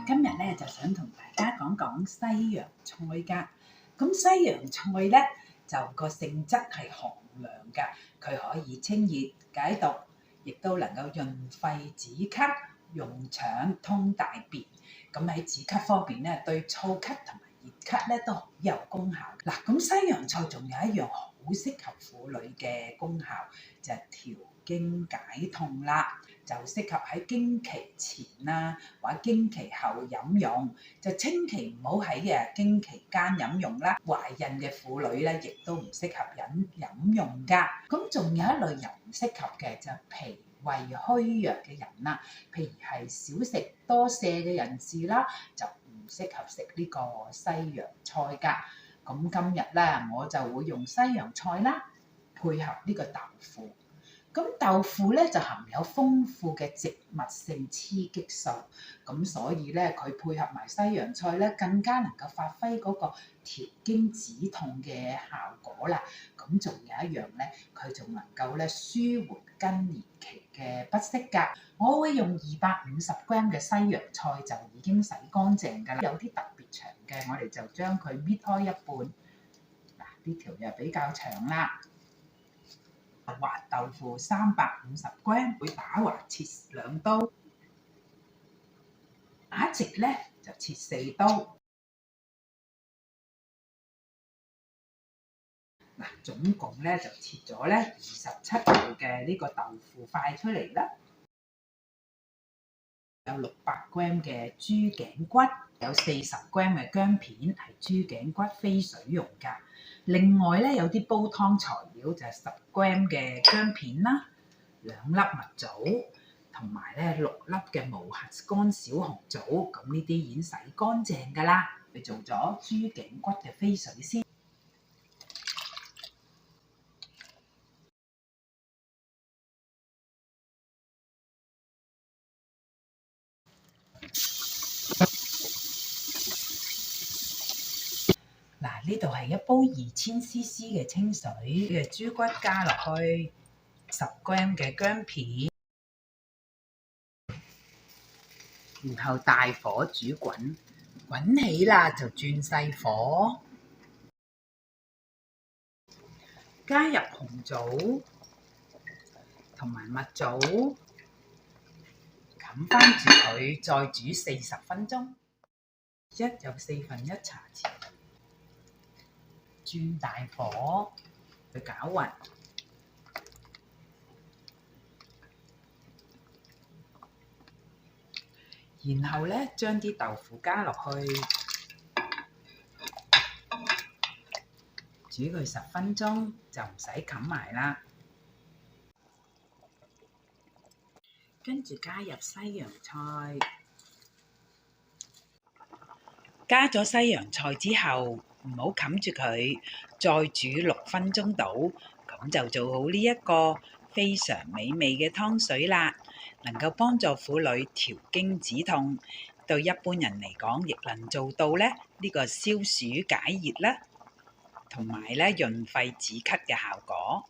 今日咧就想同大家講講西洋菜㗎。咁西洋菜咧就個性質係寒涼㗎，佢可以清熱解毒，亦都能夠潤肺止咳、潤腸通大便。咁喺止咳方面咧，對燥咳同埋熱咳咧都好有功效。嗱，咁西洋菜仲有一樣好適合婦女嘅功效，就係調經解痛啦。就適合喺經期前啦，或者經期後飲用，就千祈唔好喺經期間飲用啦。懷孕嘅婦女咧，亦都唔適合飲用㗎。咁仲有一類人唔適合嘅就係脾胃虛弱嘅人啦，譬如係少食多瀉嘅人士啦，就唔適合食呢個西洋菜㗎。咁今日咧，我就會用西洋菜啦，配合呢個豆腐。咁豆腐咧就含有豐富嘅植物性雌激素，咁所以咧佢配合埋西洋菜咧，更加能夠發揮嗰個調經止痛嘅效果啦。咁仲有一樣咧，佢仲能夠咧舒緩更年期嘅不適㗎。我會用250g 嘅西洋菜就已經洗乾淨㗎啦。有啲特別長嘅，我哋就將佢搣開一半。嗱，呢條又比較長啦。滑豆腐350g，會打橫切2刀，打直咧就切4刀。嗱，總共咧就切咗咧27條嘅呢個豆腐塊出嚟啦。有600g 嘅豬頸骨，有40g 嘅薑片，係豬頸骨飛水溶㗎。另外咧有啲煲湯材料就係10g 嘅薑片啦，2粒蜜棗，同埋咧6粒嘅無核乾小紅棗。咁呢啲已經洗乾淨㗎啦。你做咗豬頸骨嘅飛水先。嗱，呢度係一煲2000cc 嘅清水嘅豬骨加落去，10g 嘅薑片，然後大火煮滾，滾起啦就轉細火，加入紅棗同埋蜜棗，冚翻住佢，再煮40分鐘，有1/4茶匙。轉大火去攪勻，然後咧將啲豆腐加落去，煮佢10分鐘就唔使冚埋啦。跟住加入西洋菜，加咗西洋菜之後，唔好冚住佢，再煮6分鐘到，咁就做好呢一個非常美味嘅湯水啦。能夠幫助婦女調經止痛，對一般人嚟講，亦能做到咧呢個消暑解熱啦，同埋咧潤肺止咳嘅效果。